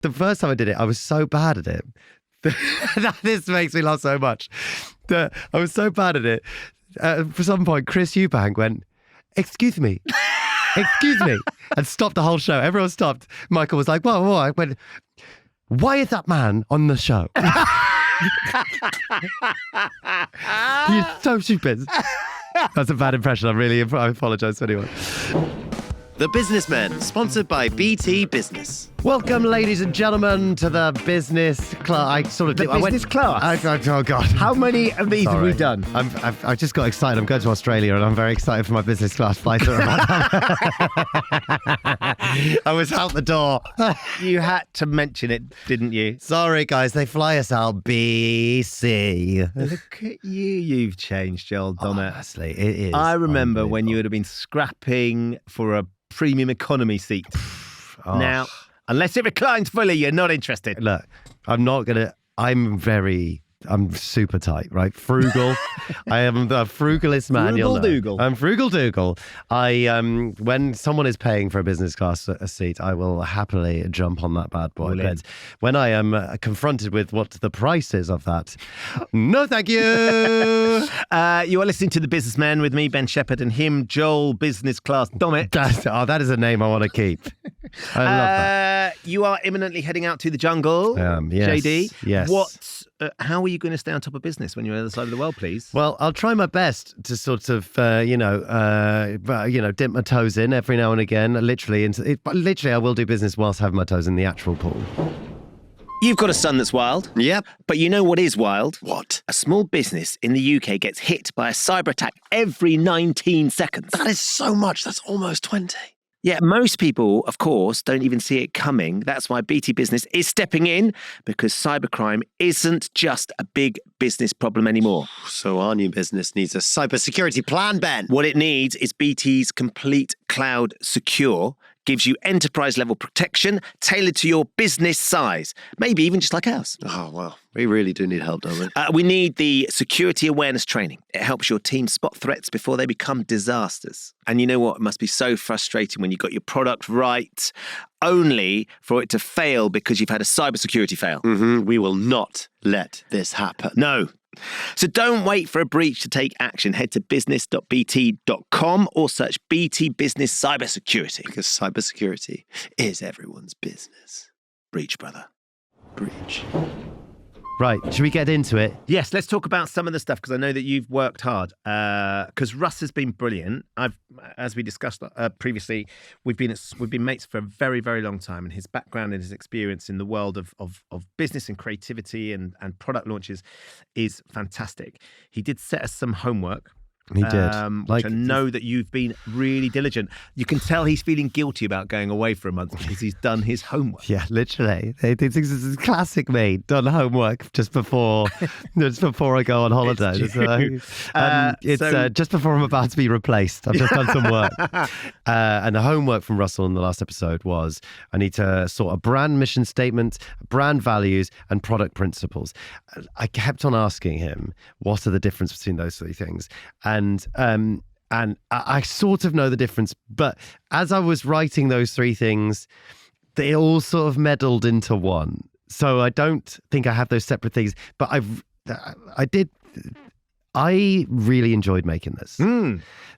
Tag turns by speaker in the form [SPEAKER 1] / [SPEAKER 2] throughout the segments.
[SPEAKER 1] The first time I did it, I was so bad at it. This makes me laugh so much. I was so bad at it. For some point, Chris Eubank went, excuse me, and stopped the whole show. Everyone stopped. Michael was like, whoa. I went, why is that man on the show? He's so stupid. That's a bad impression. I apologise to anyone.
[SPEAKER 2] The Businessmen, sponsored by BT Business.
[SPEAKER 1] Welcome, ladies and gentlemen, to the business class.
[SPEAKER 3] Class?
[SPEAKER 1] Oh, God.
[SPEAKER 3] How many of these have we done?
[SPEAKER 1] I just got excited. I'm going to Australia and I'm very excited for my business class flight. I was out the door.
[SPEAKER 3] You had to mention it, didn't you?
[SPEAKER 1] Sorry, guys. They fly us out BC.
[SPEAKER 3] Look at you. You've changed, Joel Donnet.
[SPEAKER 1] Honestly, it is.
[SPEAKER 3] I remember when you would have been scrapping for a premium economy seat. Now, unless it reclines fully, you're not interested.
[SPEAKER 1] Look, I'm super tight, right? Frugal. I am the frugalest man. I'm frugal doogle. When someone is paying for a business class a seat, I will happily jump on that bad boy. But when I am confronted with what the price is of that, no thank you.
[SPEAKER 3] You are listening to The Businessmen with me, Ben Shepherd, and him, Joel Business Class Donnet.
[SPEAKER 1] That is a name I want to keep. I love that.
[SPEAKER 3] You are imminently heading out to the jungle,
[SPEAKER 1] yes,
[SPEAKER 3] JD.
[SPEAKER 1] Yes.
[SPEAKER 3] How are you going to stay on top of business when you're on the other side of the world, please?
[SPEAKER 1] Well, I'll try my best to sort of, dip my toes in every now and again. Literally, I will do business whilst having my toes in the actual pool.
[SPEAKER 2] You've got a son that's wild.
[SPEAKER 1] Yep.
[SPEAKER 2] But you know what is wild?
[SPEAKER 1] What?
[SPEAKER 2] A small business in the UK gets hit by a cyber attack every 19 seconds.
[SPEAKER 1] That is so much. That's almost 20.
[SPEAKER 2] Yeah, most people, of course, don't even see it coming. That's why BT Business is stepping in, because cybercrime isn't just a big business problem anymore.
[SPEAKER 1] So our new business needs a cybersecurity plan, Ben.
[SPEAKER 2] What it needs is BT's complete cloud secure, gives you enterprise-level protection tailored to your business size, maybe even just like ours.
[SPEAKER 1] Oh, well, we really do need help, don't we?
[SPEAKER 2] We need the security awareness training. It helps your team spot threats before they become disasters. And you know what? It must be so frustrating when you got your product right, only for it to fail because you've had a cybersecurity fail.
[SPEAKER 1] Mm-hmm. We will not let this happen.
[SPEAKER 2] No. So don't wait for a breach to take action. Head to business.bt.com or search BT Business Cybersecurity.
[SPEAKER 1] Because cybersecurity is everyone's business.
[SPEAKER 2] Breach, brother.
[SPEAKER 1] Breach. Right, should we get into it?
[SPEAKER 3] Yes, let's talk about some of the stuff, because I know that you've worked hard. Because Russ has been brilliant. As we discussed previously, we've been mates for a very, very long time, and his background and his experience in the world of business and creativity and product launches is fantastic. He did set us some homework.
[SPEAKER 1] He did.
[SPEAKER 3] Which I know that you've been really diligent. You can tell he's feeling guilty about going away for a month because he's done his homework.
[SPEAKER 1] Yeah, literally. This is classic me. Done homework just before I go on holiday. It's just before I'm about to be replaced. I've just done some work. And the homework from Russell in the last episode was I need to sort a brand mission statement, brand values, and product principles. I kept on asking him, what are the difference between those three things? And I sort of know the difference, but as I was writing those three things, they all sort of meddled into one. So I don't think I have those separate things, but I really enjoyed making this.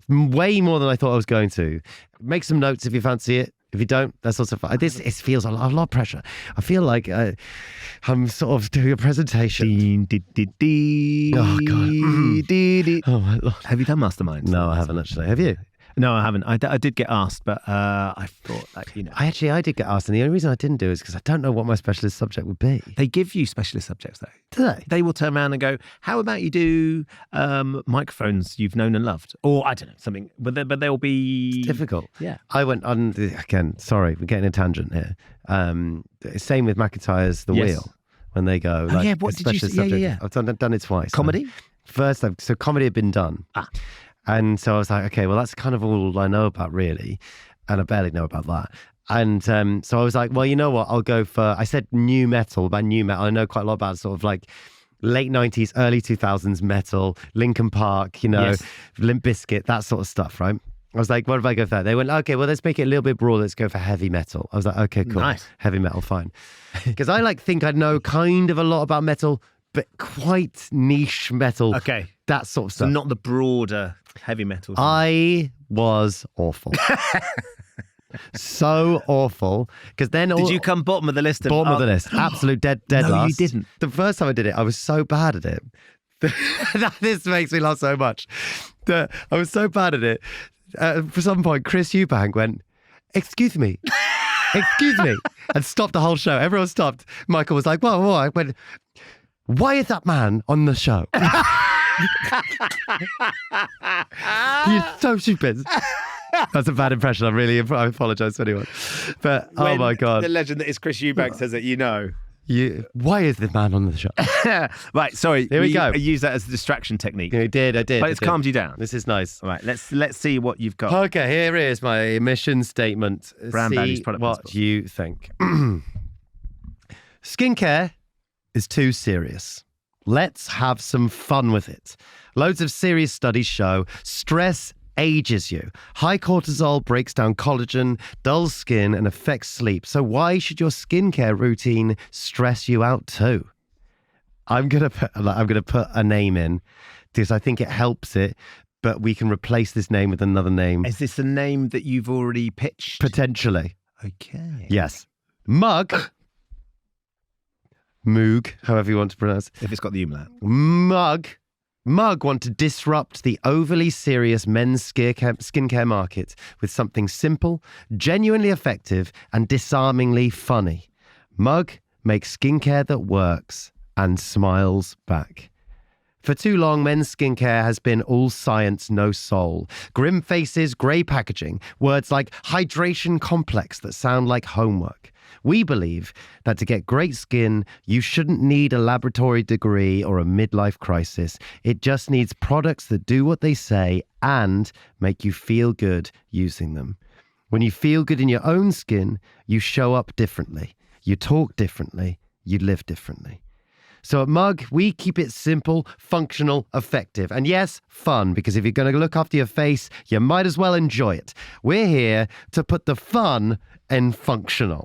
[SPEAKER 1] Way more than I thought I was going to. Make some notes if you fancy it. If you don't, that's also fine. It feels a lot of pressure. I feel like I'm sort of doing a presentation. Oh, God. Oh, my Lord.
[SPEAKER 3] Have you done Mastermind?
[SPEAKER 1] No, I haven't actually. Have you?
[SPEAKER 3] No, I haven't. I did get asked, but I thought,
[SPEAKER 1] I did get asked, and the only reason I didn't do it is because I don't know what my specialist subject would be.
[SPEAKER 3] They give you specialist subjects, though.
[SPEAKER 1] Do they?
[SPEAKER 3] They will turn around and go, how about you do microphones you've known and loved? Or, I don't know, something. But they'll be...
[SPEAKER 1] It's difficult.
[SPEAKER 3] Yeah.
[SPEAKER 1] I went on, again, sorry, we're getting a tangent here. Same with McIntyre's The Wheel. When they go,
[SPEAKER 3] what did you say? Yeah.
[SPEAKER 1] I've done it twice.
[SPEAKER 3] Comedy?
[SPEAKER 1] First, so comedy had been done. And so I was like, okay, well, that's kind of all I know about, really. And I barely know about that. And so I was like, well, you know what? I'll go for, I said new metal. I know quite a lot about sort of like late 90s, early 2000s metal, Linkin Park, Limp Bizkit, that sort of stuff, right? I was like, what if I go for that? They went, okay, well, let's make it a little bit broad. Let's go for heavy metal. I was like, okay, cool.
[SPEAKER 3] Nice.
[SPEAKER 1] Heavy metal, fine. Because I think I know kind of a lot about metal, but quite niche metal.
[SPEAKER 3] Okay.
[SPEAKER 1] That sort of
[SPEAKER 3] So
[SPEAKER 1] stuff.
[SPEAKER 3] not the broader heavy metal.
[SPEAKER 1] I was awful. So awful. Because then
[SPEAKER 3] Did you come bottom of the list?
[SPEAKER 1] Bottom of the list. Absolute dead
[SPEAKER 3] No,
[SPEAKER 1] last.
[SPEAKER 3] you didn't.
[SPEAKER 1] The first time I did it, I was so bad at it. This makes me laugh so much. I was so bad at it. For some point, Chris Eubank went, excuse me, and stopped the whole show. Everyone stopped. Michael was like, whoa. I went, why is that man on the show? He's so stupid. That's a bad impression. I apologize to anyone. But oh my God.
[SPEAKER 3] The legend that is Chris Eubank says that
[SPEAKER 1] why is the man on the show?
[SPEAKER 3] Right, sorry.
[SPEAKER 1] Here we go.
[SPEAKER 3] I use that as a distraction technique.
[SPEAKER 1] I did.
[SPEAKER 3] But it's calmed you down.
[SPEAKER 1] This is nice.
[SPEAKER 3] All right, let's see what you've got.
[SPEAKER 1] Okay, here is my mission statement.
[SPEAKER 3] Brand values, product
[SPEAKER 1] what
[SPEAKER 3] principles.
[SPEAKER 1] you think. Skincare is too serious. Let's have some fun with it. Loads of serious studies show stress ages you. High cortisol breaks down collagen, dulls skin, and affects sleep. So why should your skincare routine stress you out too? I'm gonna put a name in because I think it helps it, but we can replace this name with another name.
[SPEAKER 3] Is this a name that you've already pitched?
[SPEAKER 1] Potentially.
[SPEAKER 3] Okay.
[SPEAKER 1] Yes. Mug. Moog, however you want to pronounce it.
[SPEAKER 3] If it's got the umlaut.
[SPEAKER 1] Mug want to disrupt the overly serious men's skincare market with something simple, genuinely effective, and disarmingly funny. Mug makes skincare that works and smiles back. For too long, men's skincare has been all science, no soul. Grim faces, grey packaging, words like hydration complex that sound like homework. We believe that to get great skin, you shouldn't need a laboratory degree or a midlife crisis. It just needs products that do what they say and make you feel good using them. When you feel good in your own skin, you show up differently. You talk differently. You live differently. So at Mug, we keep it simple, functional, effective. And yes, fun, because if you're going to look after your face, you might as well enjoy it. We're here to put the fun in functional.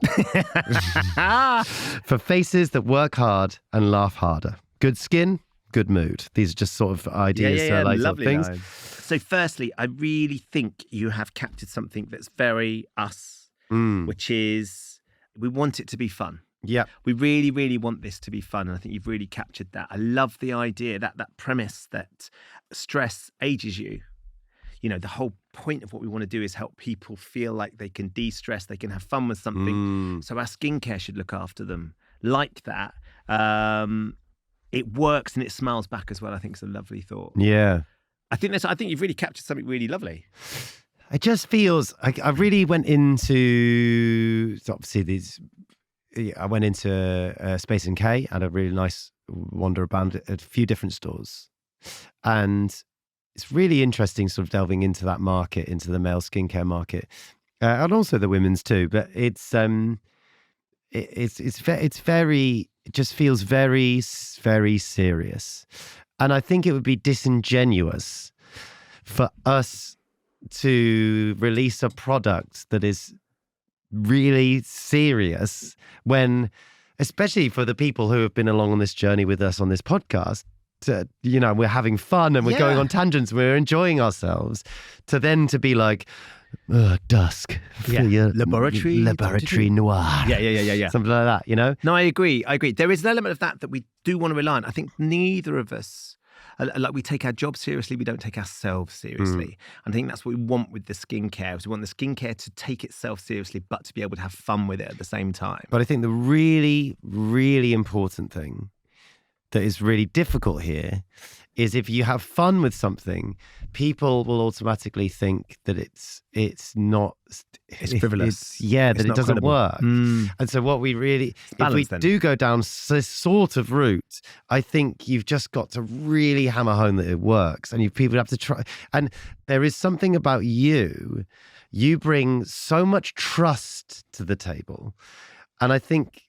[SPEAKER 1] For faces that work hard and laugh harder. Good skin, good mood. These are just sort of ideas.
[SPEAKER 3] Lovely
[SPEAKER 1] things.
[SPEAKER 3] line. So firstly, I really think you have captured something that's very us, which is we want it to be fun.
[SPEAKER 1] Yeah.
[SPEAKER 3] We really, really want this to be fun. And I think you've really captured that. I love the idea, that premise that stress ages you. You know, the whole point of what we want to do is help people feel like they can de-stress, they can have fun with something. So our skincare should look after them like that. It works and it smiles back as well. I think it's a lovely thought.
[SPEAKER 1] Yeah.
[SPEAKER 3] I think you've really captured something really lovely.
[SPEAKER 1] It just feels, I really went into, obviously these, I went into Space & K, had a really nice wander around at a few different stores. And it's really interesting sort of delving into that market, into the male skincare market, and also the women's too. But it just feels very, very serious. And I think it would be disingenuous for us to release a product that is really serious when, especially for the people who have been along on this journey with us on this podcast, we're having fun and we're going on tangents, we're enjoying ourselves, to be like, dusk, laboratory noir, something like that, you know.
[SPEAKER 3] No, I agree. There is an element of that we do want to rely on. I think neither of us, like, we take our job seriously, we don't take ourselves seriously. I think that's what we want with the skincare. We want the skincare to take itself seriously, but to be able to have fun with it at the same time.
[SPEAKER 1] But I think the really, really important thing that is really difficult here is if you have fun with something, people will automatically think that it's frivolous. That it doesn't work. And so what we really, if we do go down this sort of route, I think you've just got to really hammer home that it works, and people have to try. And there is something about you bring so much trust to the table. And I think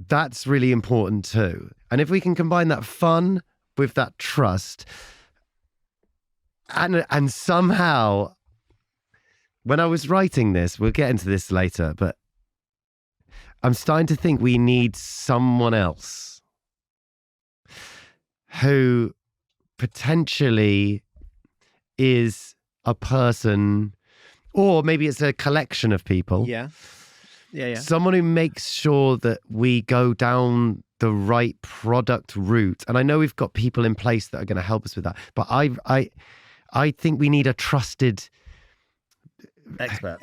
[SPEAKER 1] that's really important too. And if we can combine that fun with that trust, And somehow, when I was writing this, we'll get into this later, but I'm starting to think we need someone else who potentially is a person, or maybe it's a collection of people.
[SPEAKER 3] Yeah.
[SPEAKER 1] Someone who makes sure that we go down the right product route. And I know we've got people in place that are going to help us with that. But I think we need a trusted
[SPEAKER 3] expert.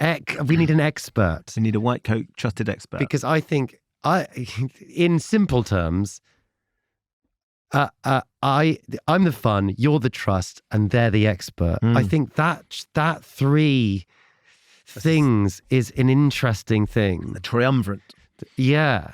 [SPEAKER 1] We need an expert.
[SPEAKER 2] We need a white coat trusted expert.
[SPEAKER 1] Because I think, in simple terms, I'm the fun, you're the trust, and they're the expert. I think that three things is an interesting thing.
[SPEAKER 3] The triumvirate.
[SPEAKER 1] Yeah.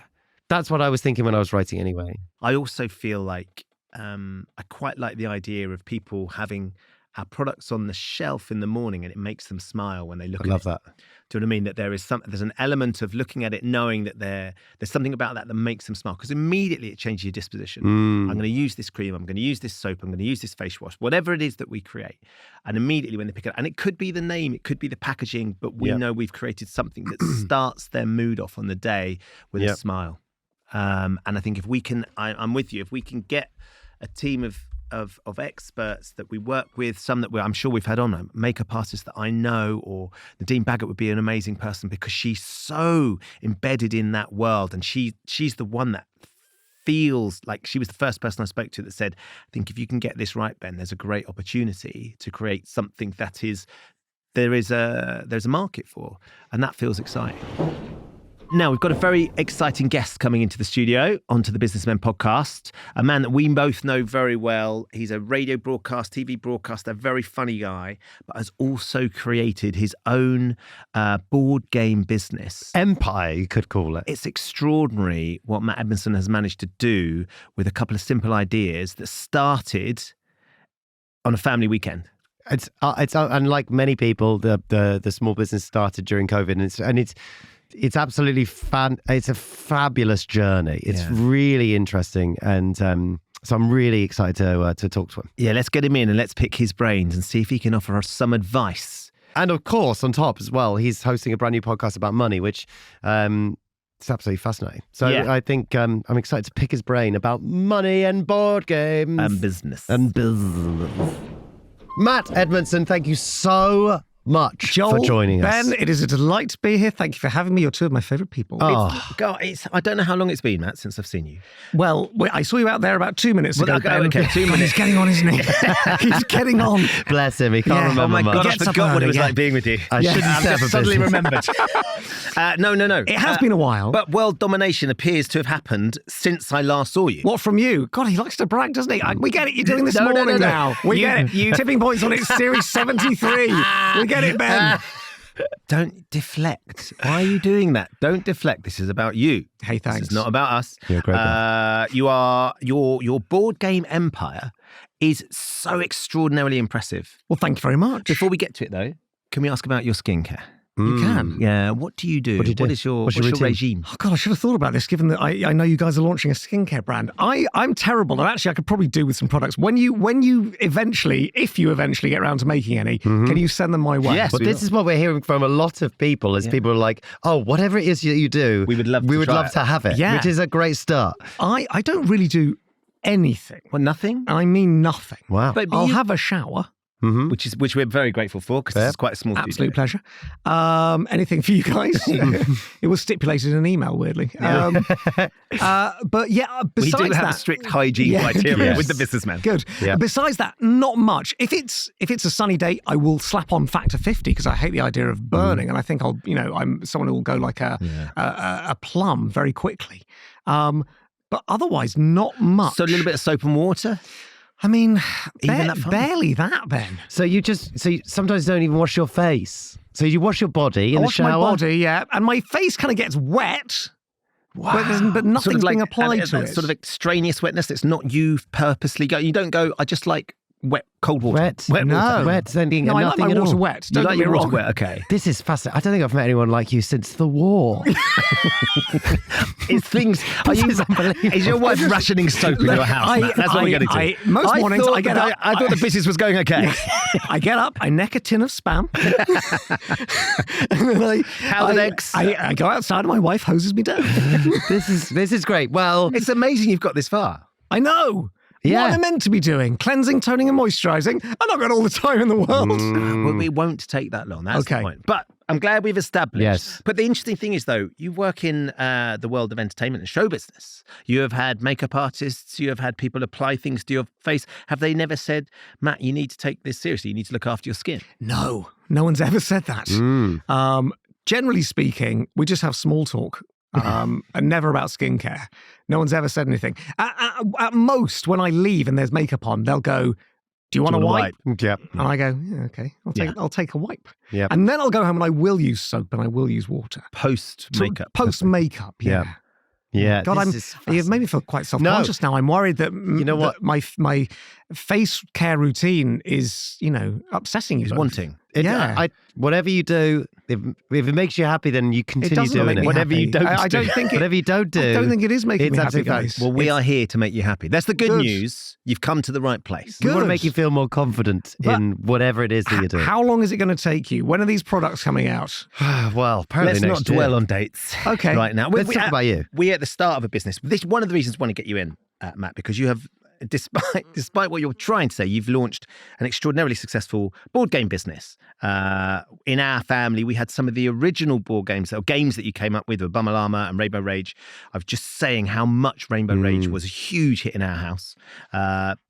[SPEAKER 1] That's what I was thinking when I was writing anyway.
[SPEAKER 3] I also feel like I quite like the idea of people having our products on the shelf in the morning and it makes them smile when they look at it.
[SPEAKER 1] I love that.
[SPEAKER 3] Do you know what I mean? That there's an element of looking at it, knowing that there's something about that makes them smile, because immediately it changes your disposition. I'm going to use this cream, I'm going to use this soap, I'm going to use this face wash, whatever it is that we create. And immediately when they pick it up, and it could be the name, it could be the packaging, but we know we've created something that starts their mood off on the day with a smile. And I think if we can, I'm with you, if we can get a team of experts that we work with, some that I'm sure we've had on, makeup artists that I know, or Nadine Baggett would be an amazing person because she's so embedded in that world, and she's the one that feels like, she was the first person I spoke to that said, I think if you can get this right, Ben, there's a great opportunity to create something that there's a market for, and that feels exciting. Now, we've got a very exciting guest coming into the studio onto the Businessmen podcast, a man that we both know very well. He's a radio broadcast, TV broadcaster, very funny guy, but has also created his own board game business.
[SPEAKER 1] Empire, you could call it.
[SPEAKER 3] It's extraordinary what Matt Edmondson has managed to do with a couple of simple ideas that started on a family weekend.
[SPEAKER 1] It's unlike many people, the small business started during COVID, and it's absolutely it's a fabulous journey. It's really interesting, and so I'm really excited to talk to him.
[SPEAKER 3] Yeah, let's get him in and let's pick his brains and see if he can offer us some advice.
[SPEAKER 1] And of course, on top as well, he's hosting a brand new podcast about money, which it's absolutely fascinating. So I think I'm excited to pick his brain about money and board games
[SPEAKER 3] and business.
[SPEAKER 1] Matt Edmondson, thank you so much for joining us.
[SPEAKER 4] Ben, it is a delight to be here. Thank you for having me. You're two of my favourite people.
[SPEAKER 3] I don't know how long it's been, Matt, since I've seen you.
[SPEAKER 4] Well, I saw you out there about 2 minutes ago.
[SPEAKER 3] Okay, 2 minutes.
[SPEAKER 4] He's getting on, isn't he? He's getting on.
[SPEAKER 1] Bless him. He can't remember.
[SPEAKER 3] Oh my
[SPEAKER 1] much.
[SPEAKER 3] God, I forgot what it was like being with you.
[SPEAKER 1] I shouldn't
[SPEAKER 3] I've
[SPEAKER 1] have
[SPEAKER 3] just suddenly remembered. No.
[SPEAKER 4] It has been a while.
[SPEAKER 3] But world domination appears to have happened since I last saw you.
[SPEAKER 4] What from you? God, he likes to brag, doesn't he? We get it. You're doing this morning now. We get it. Tipping points on its Series 73. We get it, Ben.
[SPEAKER 3] Don't deflect. Why are you doing that? Don't deflect. This is about you.
[SPEAKER 4] Hey, thanks.
[SPEAKER 3] This is not about us.
[SPEAKER 1] You're a great guy.
[SPEAKER 3] Your board game empire is so extraordinarily impressive.
[SPEAKER 4] Well, thank you very much.
[SPEAKER 3] Before we get to it, though, can we ask about your skincare?
[SPEAKER 4] You can.
[SPEAKER 3] Yeah. What do you do?
[SPEAKER 1] What do you do?
[SPEAKER 3] What's your regime?
[SPEAKER 4] Oh God, I should have thought about this, given that I know you guys are launching a skincare brand. I'm terrible, and actually I could probably do with some products. When you eventually, if you eventually get around to making any, can you send them my way?
[SPEAKER 3] Yes.
[SPEAKER 1] But this is what we're hearing from a lot of people, is people are like, oh, whatever it is that you do,
[SPEAKER 3] we would love
[SPEAKER 1] to have it, which is a great start.
[SPEAKER 4] I don't really do anything.
[SPEAKER 3] Well, nothing?
[SPEAKER 4] I mean nothing.
[SPEAKER 1] Wow.
[SPEAKER 4] But I'll have a shower.
[SPEAKER 3] Which we're very grateful for, because it's quite a small studio.
[SPEAKER 4] Absolute pleasure. Anything for you guys? It was stipulated in an email, weirdly. But besides
[SPEAKER 3] we do have
[SPEAKER 4] that,
[SPEAKER 3] strict hygiene criteria with the businessman.
[SPEAKER 4] Good. Yeah. Besides that, not much. If it's a sunny day, I will slap on factor 50 because I hate the idea of burning, and I think I'm someone who will go like a plum very quickly. But otherwise, not much.
[SPEAKER 3] So a little bit of soap and water.
[SPEAKER 4] I mean,
[SPEAKER 3] barely
[SPEAKER 4] that, Ben.
[SPEAKER 1] So you sometimes don't even wash your face. So you wash your body in the shower?
[SPEAKER 4] I wash my body, yeah. And my face kind of gets wet.
[SPEAKER 3] Wow.
[SPEAKER 4] But nothing's being applied to it.
[SPEAKER 3] Sort of extraneous wetness. It's not you purposely go. You don't go, I just like wet, cold water?
[SPEAKER 1] Wet.
[SPEAKER 3] Wet
[SPEAKER 1] No.
[SPEAKER 3] water.
[SPEAKER 1] Wet. Sending
[SPEAKER 4] No, I like
[SPEAKER 1] nothing
[SPEAKER 4] my
[SPEAKER 1] at
[SPEAKER 4] water
[SPEAKER 1] all.
[SPEAKER 4] wet.
[SPEAKER 3] You
[SPEAKER 4] Don't
[SPEAKER 3] like
[SPEAKER 4] get me
[SPEAKER 3] your water
[SPEAKER 4] wrong.
[SPEAKER 3] wet? Okay.
[SPEAKER 1] This is fascinating. I don't think I've met anyone like you since the war.
[SPEAKER 3] It's things. Is your wife rationing soap in your house? Matt? That's what we're going to do.
[SPEAKER 4] Most mornings I get up.
[SPEAKER 3] I thought the business was going okay.
[SPEAKER 4] I get up, I neck a tin of Spam. And then
[SPEAKER 3] Powdered eggs.
[SPEAKER 4] I go outside and my wife hoses me down.
[SPEAKER 1] This is great. Well,
[SPEAKER 3] It's amazing you've got this far.
[SPEAKER 4] I know.
[SPEAKER 1] Yeah.
[SPEAKER 4] What am I meant to be doing? Cleansing, toning and moisturising. I've not got all the time in the world.
[SPEAKER 3] Well, it won't take that long. That's
[SPEAKER 4] Okay.
[SPEAKER 3] the point. But I'm glad we've established.
[SPEAKER 1] Yes.
[SPEAKER 3] But the interesting thing is, though, you work in the world of entertainment and show business. You have had makeup artists. You have had people apply things to your face. Have they never said, Matt, you need to take this seriously. You need to look after your skin?
[SPEAKER 4] No one's ever said that. Generally speaking, we just have small talk. And never about skincare. No one's ever said anything. At most, when I leave and there's makeup on, they'll go, "Do you want a wipe?"
[SPEAKER 1] Yep.
[SPEAKER 4] And I go, "Yeah, okay, I'll take a wipe."
[SPEAKER 1] Yep.
[SPEAKER 4] And then I'll go home and I will use soap and I will use water.
[SPEAKER 3] Post makeup.
[SPEAKER 4] Post makeup, yeah.
[SPEAKER 1] Yeah.
[SPEAKER 4] God,
[SPEAKER 1] this is
[SPEAKER 4] you've made me feel quite self-conscious now. I'm worried that
[SPEAKER 1] know what?
[SPEAKER 4] that my face care routine is, upsetting you.
[SPEAKER 3] Is
[SPEAKER 4] both.
[SPEAKER 3] wanting.
[SPEAKER 1] Whatever you do, if it makes you happy, then you continue
[SPEAKER 4] doesn't
[SPEAKER 1] doing
[SPEAKER 4] make
[SPEAKER 1] it.
[SPEAKER 4] me
[SPEAKER 3] Whatever you
[SPEAKER 4] happy.
[SPEAKER 3] don't
[SPEAKER 4] I
[SPEAKER 3] do.
[SPEAKER 4] don't think it,
[SPEAKER 1] Whatever you don't do,
[SPEAKER 4] I don't think it is making
[SPEAKER 1] it's
[SPEAKER 4] me happy,
[SPEAKER 1] absolutely fine.
[SPEAKER 4] guys.
[SPEAKER 3] Well, we are here to make you happy. That's the good
[SPEAKER 4] Good.
[SPEAKER 3] news. You've come to the right place.
[SPEAKER 1] we want to
[SPEAKER 4] Good.
[SPEAKER 1] make you feel more confident
[SPEAKER 4] But
[SPEAKER 1] in whatever it is that you're doing.
[SPEAKER 4] How long is it going to take you? When are these products coming out?
[SPEAKER 1] Well, apparently
[SPEAKER 3] Let's not
[SPEAKER 1] next year.
[SPEAKER 3] dwell on dates.
[SPEAKER 4] Okay.
[SPEAKER 3] Right now.
[SPEAKER 1] Let's talk about you.
[SPEAKER 3] We're at the start of a business. This is one of the reasons I want to get you in, Matt, because you have, despite what you're trying to say, you've launched an extraordinarily successful board game business. In our family, we had some of the original board games or games that you came up with Bummalama and Rainbow Rage. I was just saying how much Rainbow Rage was a huge hit in our house.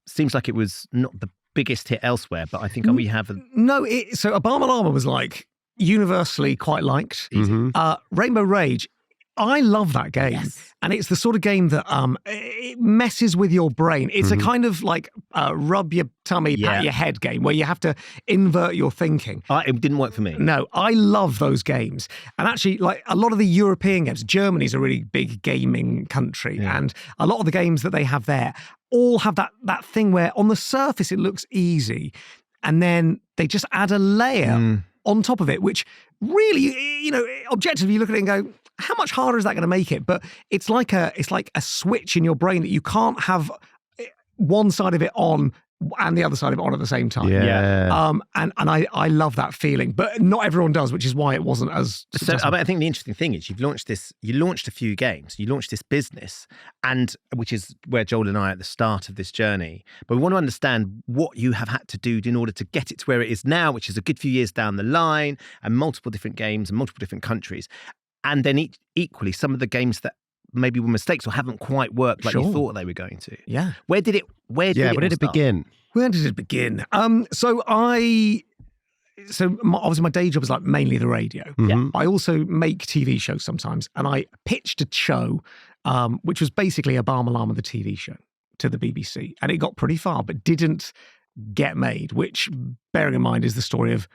[SPEAKER 3] Seems like it was not the biggest hit elsewhere, but I think we have...
[SPEAKER 4] No, so Bummalama was like universally quite liked. Rainbow Rage, I love that game.
[SPEAKER 3] Yes.
[SPEAKER 4] And it's the sort of game that it messes with your brain. It's a kind of like rub your tummy, pat your head game where you have to invert your thinking.
[SPEAKER 3] It didn't work for me.
[SPEAKER 4] No, I love those games. And actually, like a lot of the European games, Germany's a really big gaming country.
[SPEAKER 3] Yeah.
[SPEAKER 4] And a lot of the games that they have there all have that thing where on the surface it looks easy. And then they just add a layer on top of it, which really, objectively you look at it and go, how much harder is that going to make it? But it's like a switch in your brain that you can't have one side of it on and the other side of it on at the same time.
[SPEAKER 1] Yeah.
[SPEAKER 4] And I love that feeling, but not everyone does, which is why it wasn't as
[SPEAKER 3] So
[SPEAKER 4] successful.
[SPEAKER 3] I think the interesting thing is you launched a few games, you launched this business, and which is where Joel and I are at the start of this journey. But we want to understand what you have had to do in order to get it to where it is now, which is a good few years down the line, and multiple different games and multiple different countries. And then equally, some of the games that maybe were mistakes or haven't quite worked like you thought they were going to.
[SPEAKER 4] Yeah.
[SPEAKER 3] Where did it
[SPEAKER 1] begin?
[SPEAKER 4] Where did it begin? Obviously my day job is like mainly the radio.
[SPEAKER 3] Yeah.
[SPEAKER 4] I also make TV shows sometimes, and I pitched a show, which was basically a Bummalama the TV show to the BBC, and it got pretty far, but didn't get made. Which, bearing in mind, is the story of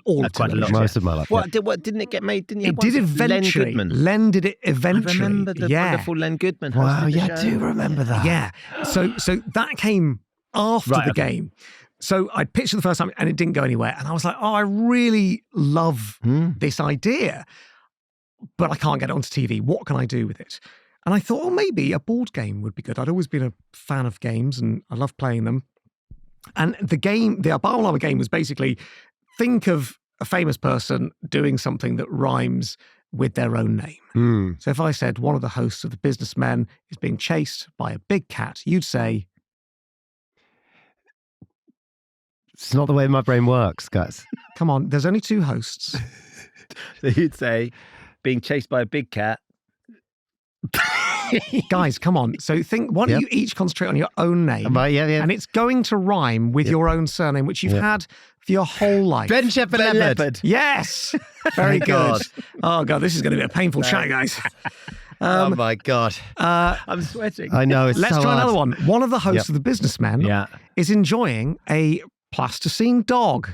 [SPEAKER 4] all of
[SPEAKER 3] quite a lot.
[SPEAKER 4] television.
[SPEAKER 1] Most of my life.
[SPEAKER 3] What didn't it get made? Didn't you?
[SPEAKER 4] It did eventually.
[SPEAKER 3] Len Goodman.
[SPEAKER 4] Len did it eventually.
[SPEAKER 3] I remember the wonderful Len Goodman.
[SPEAKER 1] Wow,
[SPEAKER 3] hosted the
[SPEAKER 1] yeah,
[SPEAKER 3] show.
[SPEAKER 1] I do remember that.
[SPEAKER 4] Yeah. So that came after the game. So I pitched it the first time and it didn't go anywhere. And I was like, I really love this idea, but I can't get it onto TV. What can I do with it? And I thought, maybe a board game would be good. I'd always been a fan of games and I love playing them. And the Bummalama game was basically, think of a famous person doing something that rhymes with their own name. So if I said one of the hosts of The Businessmen is being chased by a big cat, you'd say...
[SPEAKER 1] It's not the way my brain works, guys.
[SPEAKER 4] Come on, there's only two hosts.
[SPEAKER 3] So you'd say, being chased by a big cat.
[SPEAKER 4] Guys, come on. So why don't you each concentrate on your own name? And it's going to rhyme with your own surname, which you've had for your whole life.
[SPEAKER 1] Ben Shepherd Leopard.
[SPEAKER 4] Yes. Very good.
[SPEAKER 1] God.
[SPEAKER 4] Oh, God, this is going to be a painful chat, guys.
[SPEAKER 1] Oh, my God.
[SPEAKER 3] I'm sweating.
[SPEAKER 1] I know.
[SPEAKER 4] Let's try another one. One of the hosts of The Businessmen is enjoying a plasticine dog.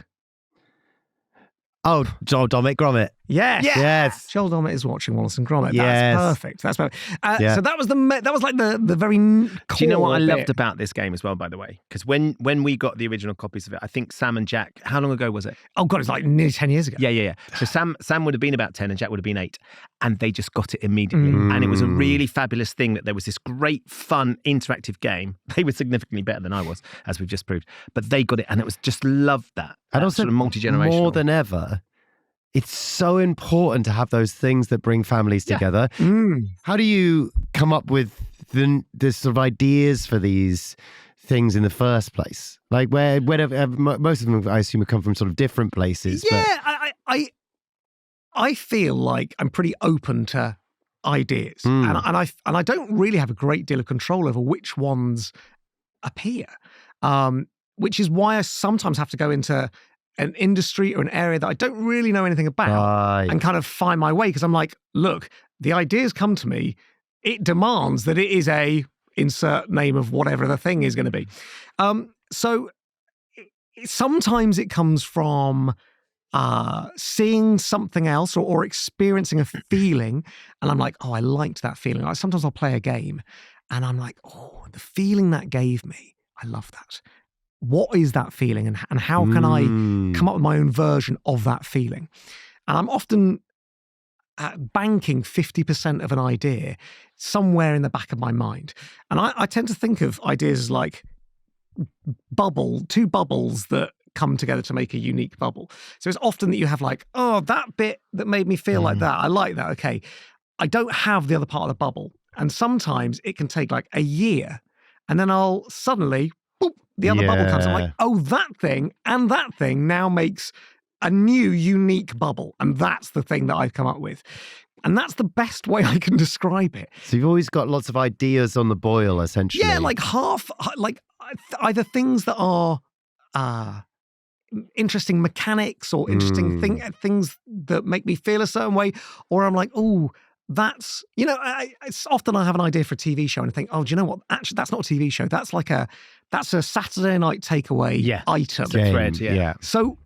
[SPEAKER 1] Oh, Dominic Gromit. Yes.
[SPEAKER 4] Joel Dommett is watching Wallace and Gromit.
[SPEAKER 1] Yes.
[SPEAKER 4] That's perfect. That's perfect. So that was like the very core.
[SPEAKER 3] Do you know what I
[SPEAKER 4] bit.
[SPEAKER 3] loved about this game as well, by the way? Because when we got the original copies of it, I think Sam and Jack, how long ago was it?
[SPEAKER 4] Oh God, it's like nearly 10 years ago.
[SPEAKER 3] Yeah. So Sam would have been about 10 and Jack would have been 8. And they just got it immediately. And it was a really fabulous thing that there was this great, fun, interactive game. They were significantly better than I was, as we've just proved. But they got it, and it was just loved that.
[SPEAKER 1] And also,
[SPEAKER 3] sort of multi-generational.
[SPEAKER 1] more than ever, it's so important to have those things that bring families together. How do you come up with the sort of ideas for these things in the first place? Like wherever most of them, I assume, have come from sort of different places.
[SPEAKER 4] Yeah, I feel like I'm pretty open to ideas, and I don't really have a great deal of control over which ones appear, which is why I sometimes have to go into an industry or an area that I don't really know anything about and kind of find my way, because I'm like, look, the ideas come to me. It demands that it is a insert name of whatever the thing is going to be. So sometimes it comes from seeing something else or experiencing a feeling, and I'm like, oh, I liked that feeling. Like, sometimes I'll play a game and I'm like, oh, the feeling that gave me, I love that. What is that feeling, and how can I come up with my own version of that feeling? And I'm often banking 50% of an idea somewhere in the back of my mind. And I tend to think of ideas as like two bubbles that come together to make a unique bubble. So it's often that you have like, oh, that bit that made me feel like that. I like that. Okay. I don't have the other part of the bubble. And sometimes it can take like a year, and then I'll suddenly, boop, the other bubble comes. I'm like, oh, that thing and that thing now makes a new unique bubble. And that's the thing that I've come up with. And that's the best way I can describe it.
[SPEAKER 1] So you've always got lots of ideas on the boil, essentially.
[SPEAKER 4] Yeah, like either things that are interesting mechanics or interesting things that make me feel a certain way, or I'm like, oh, that's, it's often I have an idea for a TV show and I think, oh, do you know what? Actually, that's not a TV show. That's that's a Saturday night takeaway item.
[SPEAKER 3] Thread, yeah.
[SPEAKER 4] So,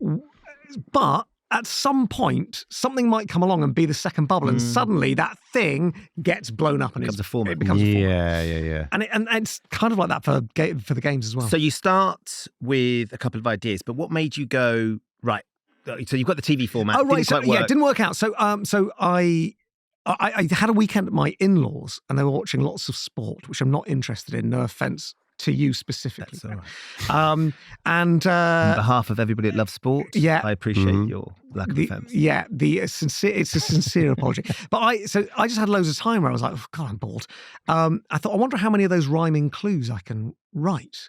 [SPEAKER 4] but at some point, something might come along and be the second bubble, and suddenly that thing gets blown up and
[SPEAKER 3] becomes a format.
[SPEAKER 4] It becomes a format.
[SPEAKER 1] Yeah.
[SPEAKER 4] And it's kind of like that for the games as well.
[SPEAKER 3] So you start with a couple of ideas, but what made you go, right, so you've got the TV format.
[SPEAKER 4] Oh, right.
[SPEAKER 3] Didn't quite work.
[SPEAKER 4] It didn't work out. So I had a weekend at my in-laws and they were watching lots of sport, which I'm not interested in. No offense to you specifically.
[SPEAKER 3] That's all right.
[SPEAKER 4] And
[SPEAKER 3] on behalf of everybody that loves sport, I appreciate your lack of offense.
[SPEAKER 4] Yeah, it's a sincere apology. But I just had loads of time where I was like, oh, God, I'm bored. I thought, I wonder how many of those rhyming clues I can write.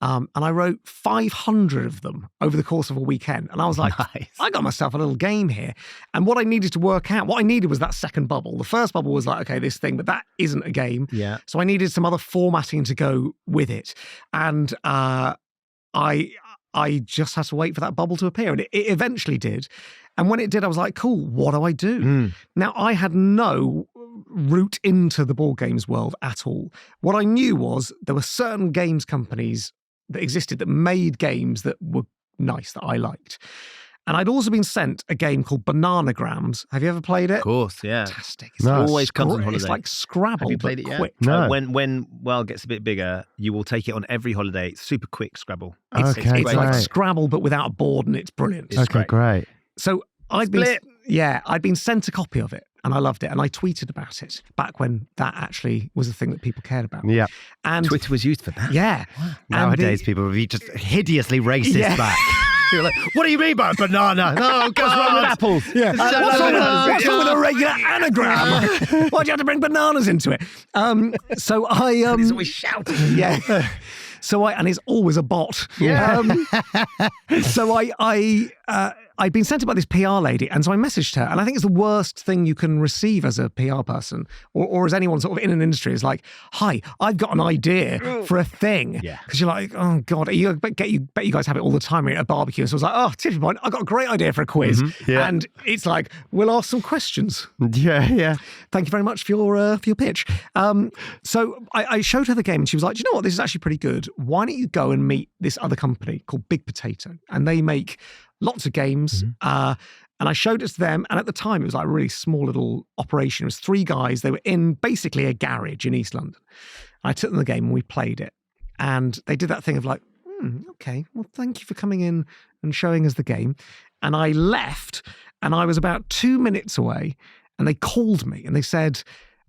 [SPEAKER 4] And I wrote 500 of them over the course of a weekend. And I was like, nice. I got myself a little game here. And what I needed to work out, what I needed was that second bubble. The first bubble was like, okay, this thing, but that isn't a game.
[SPEAKER 3] Yeah.
[SPEAKER 4] So I needed some other formatting to go with it. And I just had to wait for that bubble to appear. And it eventually did. And when it did, I was like, cool, what do I do? Now, I had no route into the board games world at all. What I knew was there were certain games companies that existed that made games that were nice, that I liked. And I'd also been sent a game called Bananagrams. Have you ever played it?
[SPEAKER 3] Of course, yeah.
[SPEAKER 4] Fantastic.
[SPEAKER 3] It always comes on holiday.
[SPEAKER 4] It's like Scrabble,
[SPEAKER 3] Have you played it yet?
[SPEAKER 4] quick.
[SPEAKER 1] No.
[SPEAKER 3] When WoW gets a bit bigger, you will take it on every holiday. It's super quick Scrabble.
[SPEAKER 4] It's
[SPEAKER 1] Okay,
[SPEAKER 4] like
[SPEAKER 1] great.
[SPEAKER 4] Scrabble, but without a board, and it's brilliant.
[SPEAKER 1] Okay, great.
[SPEAKER 4] So I'd been sent a copy of it, and I loved it, and I tweeted about it back when that actually was a thing that people cared about.
[SPEAKER 1] Yeah.
[SPEAKER 4] And
[SPEAKER 3] Twitter was used for that.
[SPEAKER 4] yeah.
[SPEAKER 3] Wow.
[SPEAKER 1] Nowadays, people would be just hideously racist back. You're like, what do you mean by banana? Oh, God.
[SPEAKER 3] What's wrong with apples?
[SPEAKER 4] Yeah. What's wrong with a regular anagram? Why'd you have to bring bananas into it? So I
[SPEAKER 3] He's always shouting.
[SPEAKER 4] yeah. So and it's always a bot.
[SPEAKER 3] Yeah.
[SPEAKER 4] So I'd been sent it by this PR lady, and so I messaged her, and I think it's the worst thing you can receive as a PR person or as anyone sort of in an industry is like, hi, I've got an idea for a thing.
[SPEAKER 3] Yeah.
[SPEAKER 4] Because you're like, oh God, I bet you guys have it all the time at a barbecue. So I was like, oh, tipping point, I've got a great idea for a quiz.
[SPEAKER 1] Yeah.
[SPEAKER 4] And it's like, we'll ask some questions.
[SPEAKER 1] Yeah.
[SPEAKER 4] Thank you very much for your pitch. So I showed her the game, and she was like, do you know what? This is actually pretty good. Why don't you go and meet this other company called Big Potato? And they make lots of games. And I showed it to them. And at the time, it was like a really small little operation. It was 3 guys. They were in basically a garage in East London. I took them the game and we played it. And they did that thing of like, okay, well, thank you for coming in and showing us the game. And I left and I was about 2 minutes away and they called me and they said,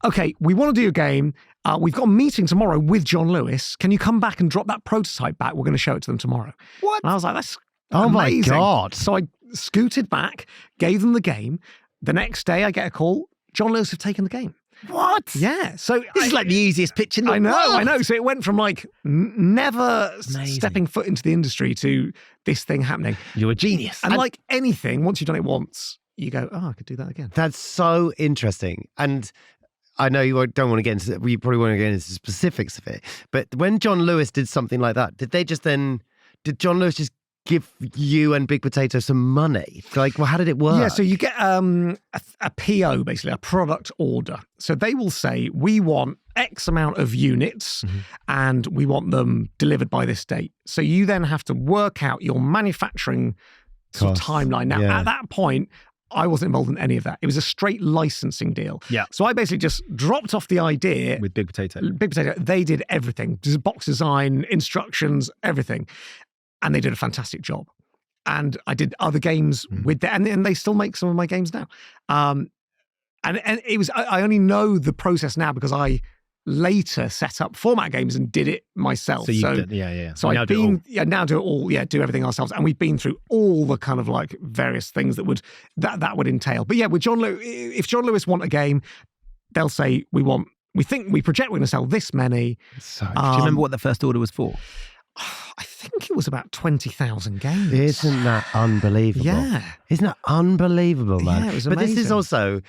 [SPEAKER 4] okay, we want to do a game. We've got a meeting tomorrow with John Lewis. Can you come back and drop that prototype back? We're going to show it to them tomorrow.
[SPEAKER 3] What?
[SPEAKER 4] And I was like, that's
[SPEAKER 1] my
[SPEAKER 4] amazing.
[SPEAKER 1] God.
[SPEAKER 4] So I scooted back, gave them the game. The next day I get a call, John Lewis have taken the game.
[SPEAKER 3] What?
[SPEAKER 4] Yeah. So
[SPEAKER 3] This is like the easiest pitch in the world.
[SPEAKER 4] I know. So it went from like never stepping foot into the industry to this thing happening.
[SPEAKER 3] You're a genius.
[SPEAKER 4] And like anything, once you've done it once, you go, oh, I could do that again.
[SPEAKER 1] That's so interesting. And I know you don't want to get into, you probably want to get into specifics of it, but when John Lewis did something like that, did John Lewis just give you and Big Potato some money? Like, well, how did it work?
[SPEAKER 4] Yeah, so you get a PO, basically, a product order. So they will say, we want X amount of units and we want them delivered by this date. So you then have to work out your manufacturing sort of timeline. Now, at that point, I wasn't involved in any of that. It was a straight licensing deal.
[SPEAKER 3] Yeah.
[SPEAKER 4] So I basically just dropped off the idea.
[SPEAKER 3] With Big Potato.
[SPEAKER 4] Big Potato, they did everything. Box design, instructions, everything. And they did a fantastic job. And I did other games with them. And they still make some of my games now. And it was, I only know the process now because I later set up format games and did it myself.
[SPEAKER 3] So you've done, yeah.
[SPEAKER 4] So now do it all, do everything ourselves. And we've been through all the kind of like various things that would entail. But yeah, with John Lewis, if John Lewis want a game, they'll say, we project we're going to sell this many.
[SPEAKER 3] So, do you remember what the first order was for?
[SPEAKER 4] I think it was about 20,000 games.
[SPEAKER 1] Isn't that unbelievable?
[SPEAKER 4] Yeah.
[SPEAKER 1] Isn't that unbelievable, man?
[SPEAKER 4] Yeah, it was
[SPEAKER 1] But
[SPEAKER 4] amazing.
[SPEAKER 1] this is also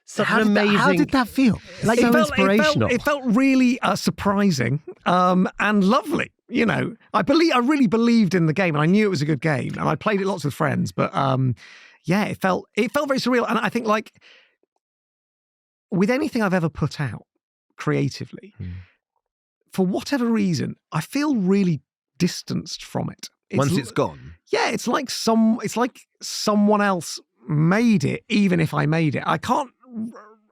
[SPEAKER 1] such an amazing...
[SPEAKER 3] How did that feel?
[SPEAKER 1] Like, so inspirational.
[SPEAKER 4] It felt really surprising and lovely. You know, I really believed in the game and I knew it was a good game and I played it lots with friends. But it felt very surreal. And I think like with anything I've ever put out creatively, for whatever reason, I feel really distanced from it.
[SPEAKER 3] Once it's gone?
[SPEAKER 4] Yeah, it's like someone else made it, even if I made it. I can't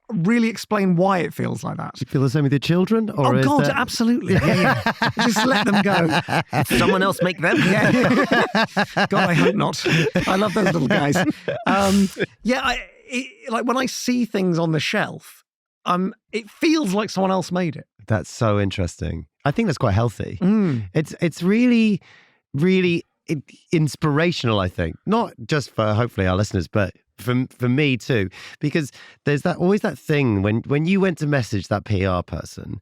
[SPEAKER 4] really explain why it feels like that.
[SPEAKER 1] Do you feel the same with your children? Or
[SPEAKER 4] oh, God, absolutely. Yeah. Just let them go.
[SPEAKER 3] Someone else make them?
[SPEAKER 4] Yeah. God, I hope not. I love those little guys. Like when I see things on the shelf, it feels like someone else made it.
[SPEAKER 1] That's so interesting. I think that's quite healthy. It's really, really inspirational, I think. Not just for hopefully our listeners, but for me too. Because there's always that thing when you went to message that PR person,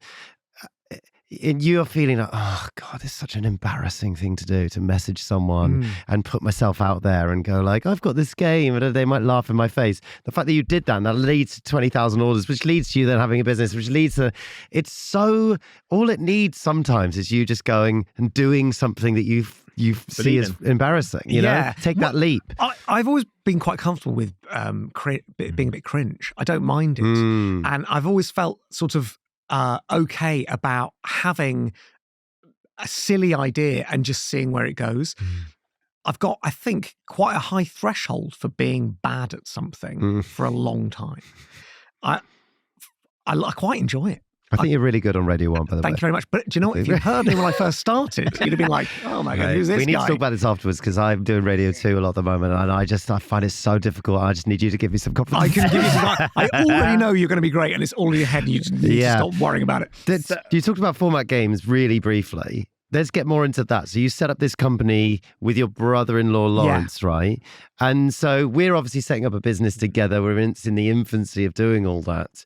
[SPEAKER 1] and you're feeling like, oh God, it's such an embarrassing thing to do, to message someone and put myself out there and go like, I've got this game, and they might laugh in my face. The fact that you did that, and that leads to 20,000 orders, which leads to you then having a business, which leads to, all it needs sometimes is you just going and doing something that you see as embarrassing, you know? Take that leap.
[SPEAKER 4] I've always been quite comfortable with being a bit cringe. I don't mind it. And I've always felt sort of okay about having a silly idea and just seeing where it goes. I've got, I think, quite a high threshold for being bad at something for a long time. I quite enjoy it.
[SPEAKER 1] I think you're really good on Radio 1, by the way.
[SPEAKER 4] Thank you very much. But do you know what? If you heard me when I first started, you'd have been like, oh my God, who's this guy?
[SPEAKER 1] We need to talk about this afterwards because I'm doing Radio 2 a lot at the moment and I find it so difficult. I just need you to give me some confidence.
[SPEAKER 4] I can give you some. I already know you're going to be great and it's all in your head and you just need to stop worrying about it.
[SPEAKER 1] You talked about format games really briefly. Let's get more into that. So you set up this company with your brother-in-law, Lawrence, right? And so we're obviously setting up a business together. We're in the infancy of doing all that.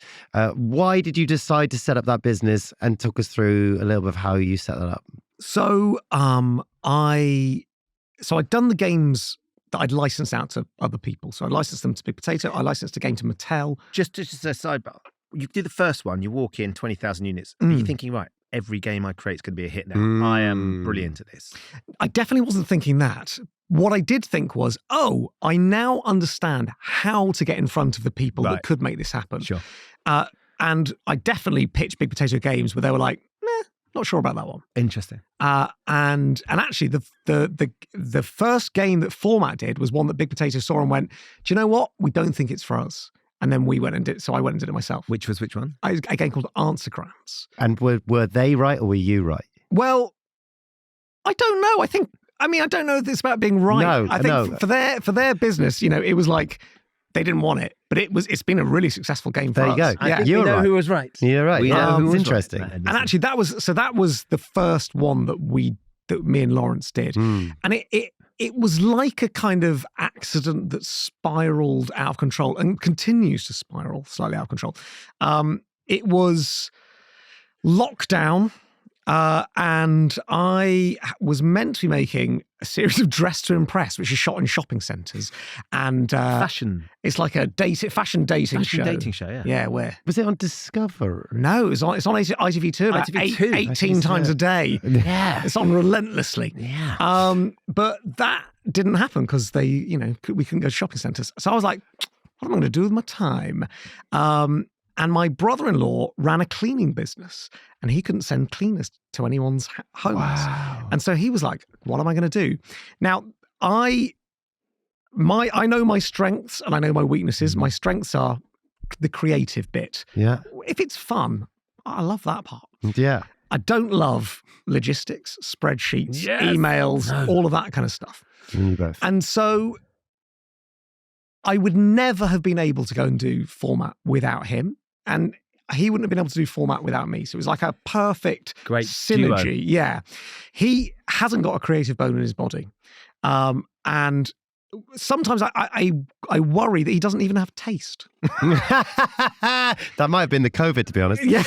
[SPEAKER 1] Why did you decide to set up that business, and talk us through a little bit of how you set that up? So
[SPEAKER 4] I'd done the games that I'd licensed out to other people. So I licensed them to Big Potato. I licensed a game to Mattel.
[SPEAKER 3] Just a sidebar. You do the first one, you walk in 20,000 units. Are you thinking, right, every game I create is going to be a hit now? I am brilliant at this.
[SPEAKER 4] I definitely wasn't thinking that. What I did think was, I now understand how to get in front of the people that could make this happen.
[SPEAKER 3] Sure.
[SPEAKER 4] And I definitely pitched Big Potato Games where they were like, Not sure about that one.
[SPEAKER 3] Interesting.
[SPEAKER 4] And actually, the first game that Format did was one that Big Potato saw and went, do you know what? We don't think it's for us. And then we went and did it. So I went and did it myself.
[SPEAKER 3] Which one?
[SPEAKER 4] A game called Answergrams.
[SPEAKER 1] And were they right or were you right?
[SPEAKER 4] Well, I don't know. I don't know if it's about being right.
[SPEAKER 1] No,
[SPEAKER 4] I think for their business, it was like they didn't want it, but it's been a really successful game for us.
[SPEAKER 1] There you go.
[SPEAKER 3] I think we know who was right.
[SPEAKER 1] You're right.
[SPEAKER 3] We know who was
[SPEAKER 1] interesting.
[SPEAKER 3] Right.
[SPEAKER 4] And actually, that was the first one that me and Lawrence did, and it was like a kind of accident that spiraled out of control and continues to spiral slightly out of control. It was lockdown. And I was meant to be making a series of Dress to Impress, which is shot in shopping centres. And
[SPEAKER 3] fashion.
[SPEAKER 4] It's like a fashion dating show.
[SPEAKER 3] Dating show, yeah.
[SPEAKER 4] Yeah, where?
[SPEAKER 1] Was it on Discover?
[SPEAKER 4] No, it's on ITV2 about
[SPEAKER 3] ITV2.
[SPEAKER 4] 18 times a day.
[SPEAKER 3] Yeah.
[SPEAKER 4] It's on relentlessly.
[SPEAKER 3] Yeah.
[SPEAKER 4] But that didn't happen because we couldn't go to shopping centres. So I was like, what am I going to do with my time? And my brother-in-law ran a cleaning business and he couldn't send cleaners to anyone's homes.
[SPEAKER 1] Wow.
[SPEAKER 4] And so he was like, what am I going to do? Now, I know my strengths and I know my weaknesses. My strengths are the creative bit.
[SPEAKER 1] Yeah.
[SPEAKER 4] If it's fun, I love that part.
[SPEAKER 1] Yeah.
[SPEAKER 4] I don't love logistics, spreadsheets,
[SPEAKER 3] Yes.
[SPEAKER 4] emails, all of that kind of stuff.
[SPEAKER 1] You both.
[SPEAKER 4] And so I would never have been able to go and do Format without him. And he wouldn't have been able to do Format without me. So it was like a perfect
[SPEAKER 3] Great
[SPEAKER 4] synergy.
[SPEAKER 3] duo.
[SPEAKER 4] Yeah. He hasn't got a creative bone in his body. And sometimes I worry that he doesn't even have taste.
[SPEAKER 1] That might have been the COVID, to be honest.
[SPEAKER 4] Yeah.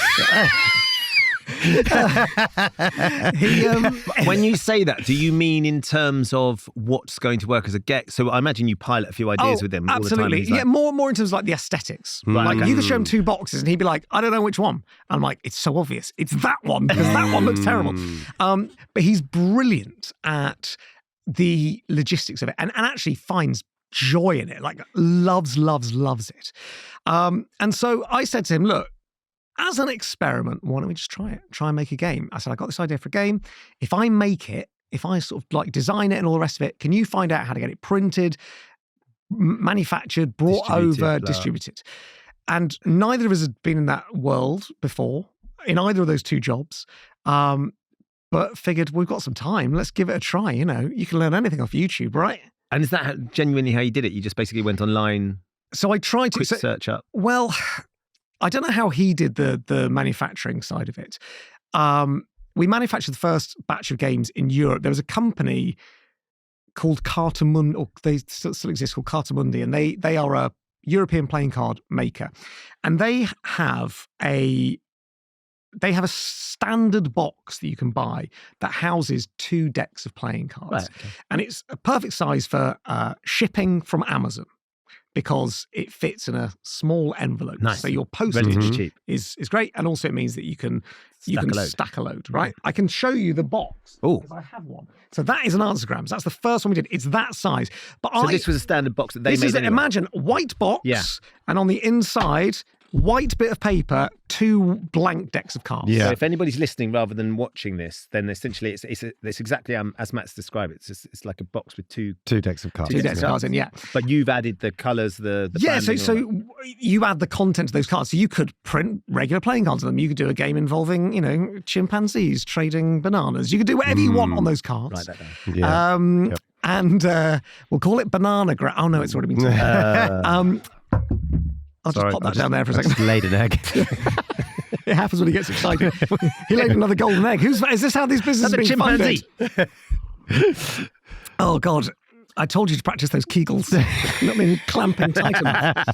[SPEAKER 3] When you say that, do you mean in terms of what's going to work as a get? So I imagine you pilot a few ideas with him all the time.
[SPEAKER 4] Absolutely.
[SPEAKER 3] He's like,
[SPEAKER 4] Yeah, more in terms of like the aesthetics.
[SPEAKER 3] Right,
[SPEAKER 4] Like
[SPEAKER 3] okay.
[SPEAKER 4] you could show him two boxes and he'd be like, I don't know which one. And I'm like, it's so obvious. It's that one because that one looks terrible. But he's brilliant at the logistics of it and actually finds joy in it, like loves it. And so I said to him, look, as an experiment, why don't we just try it? Try and make a game. I said, I got this idea for a game. If I make it, if I sort of like design it and all the rest of it, can you find out how to get it printed, manufactured, brought over, distributed? And neither of us had been in that world before, in either of those two jobs. But figured we've got some time. Let's give it a try. You can learn anything off YouTube, right?
[SPEAKER 3] And is that genuinely how you did it? You just basically went online,
[SPEAKER 4] So I tried to
[SPEAKER 3] quick search up?
[SPEAKER 4] Well, I don't know how he did the manufacturing side of it. We manufactured the first batch of games in Europe. There was a company called Cartamundi, or they still exist, called Cartamundi, and they are a European playing card maker. And they have a standard box that you can buy that houses 2 decks of playing cards.
[SPEAKER 3] Right, okay.
[SPEAKER 4] And it's a perfect size for shipping from Amazon because it fits in a small envelope.
[SPEAKER 3] Nice.
[SPEAKER 4] So your
[SPEAKER 3] Ready to
[SPEAKER 4] postage
[SPEAKER 3] cheap.
[SPEAKER 4] is great. And also it means that you can stack a load, right? I can show you the box
[SPEAKER 3] Oh.
[SPEAKER 4] because I have one. So that is an Answergrams. That's the first one we did. It's that size. But
[SPEAKER 3] So this was a standard box that they made anyway.
[SPEAKER 4] Imagine white box,
[SPEAKER 3] Yeah.
[SPEAKER 4] and on the inside, white bit of paper, 2 blank decks of cards.
[SPEAKER 1] Yeah.
[SPEAKER 3] So if anybody's listening rather than watching this, then essentially it's exactly as Matt's described it. It's like a box with 2
[SPEAKER 1] decks of cards.
[SPEAKER 4] 2 decks of cards in, yeah.
[SPEAKER 3] But you've added the colours, the
[SPEAKER 4] Yeah,
[SPEAKER 3] branding, all that.
[SPEAKER 4] so you add the content to those cards. So you could print regular playing cards on them. You could do a game involving, chimpanzees trading bananas. You could do whatever you want on those cards.
[SPEAKER 3] Write that down.
[SPEAKER 1] Yeah.
[SPEAKER 4] And we'll call it banana gra. Oh no, it's already been taken. I'll just pop that down there for a second.
[SPEAKER 1] Just laid an egg.
[SPEAKER 4] It happens when he gets excited. He laid another golden egg. Is this how these businesses
[SPEAKER 3] Another
[SPEAKER 4] been funded?
[SPEAKER 3] chimpanzee.
[SPEAKER 4] Oh God. I told you to practice those Kegels. Not mean clamping tight enough.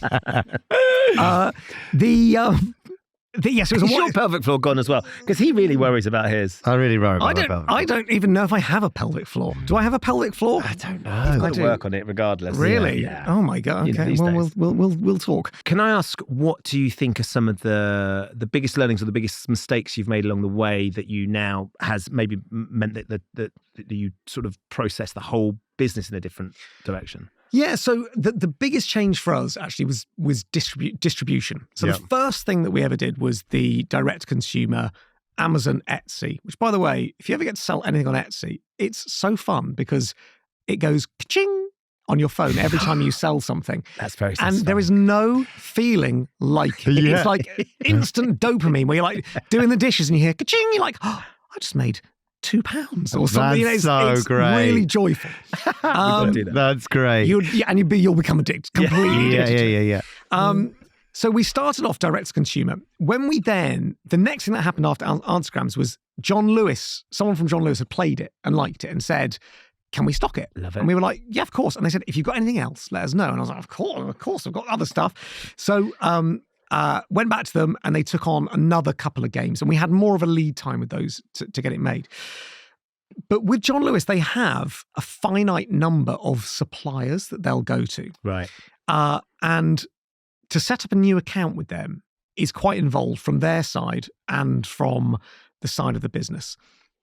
[SPEAKER 4] Yes, it was
[SPEAKER 3] Is
[SPEAKER 4] a
[SPEAKER 3] your pelvic floor gone as well? Because he really worries about his.
[SPEAKER 1] I really worry about
[SPEAKER 4] I don't even know if I have a pelvic floor. Do I have a pelvic floor?
[SPEAKER 1] I don't know.
[SPEAKER 3] I've got to
[SPEAKER 4] do.
[SPEAKER 3] work on it regardless.
[SPEAKER 4] Really?
[SPEAKER 3] Yeah.
[SPEAKER 4] Oh my God.
[SPEAKER 3] You know,
[SPEAKER 4] Okay.
[SPEAKER 3] these
[SPEAKER 4] Well,
[SPEAKER 3] days.
[SPEAKER 4] we'll talk.
[SPEAKER 3] Can I ask, what do you think are some of the biggest learnings or the biggest mistakes you've made along the way that you now has maybe meant that you sort of process the whole business in a different direction?
[SPEAKER 4] Yeah, so the biggest change for us actually was distribution. So the first thing that we ever did was the direct consumer Amazon, Etsy, which, by the way, if you ever get to sell anything on Etsy, it's so fun because it goes ka-ching on your phone every time you sell something.
[SPEAKER 3] That's very
[SPEAKER 4] And
[SPEAKER 3] satisfying.
[SPEAKER 4] there is no feeling like it.
[SPEAKER 1] Yeah.
[SPEAKER 4] It's like instant dopamine where you're like doing the dishes and you hear ka-ching, you're like, oh, I just made £2 or something.
[SPEAKER 1] That's so
[SPEAKER 4] it's
[SPEAKER 1] great.
[SPEAKER 4] really joyful.
[SPEAKER 3] gotta do that.
[SPEAKER 1] That's great.
[SPEAKER 4] You'll become addicted, completely addicted to it.
[SPEAKER 1] Yeah.
[SPEAKER 4] So we started off direct to consumer. When we the next thing that happened after Answergrams was John Lewis, someone from John Lewis had played it and liked it and said, can we stock it?
[SPEAKER 3] Love it.
[SPEAKER 4] And we were like, yeah, of course. And they said, if you've got anything else, let us know. And I was like, of course, I've got other stuff. So went back to them and they took on another couple of games and we had more of a lead time with those to get it made. But with John Lewis, they have a finite number of suppliers that they'll go to.
[SPEAKER 3] Right.
[SPEAKER 4] And to set up a new account with them is quite involved from their side and from the side of the business.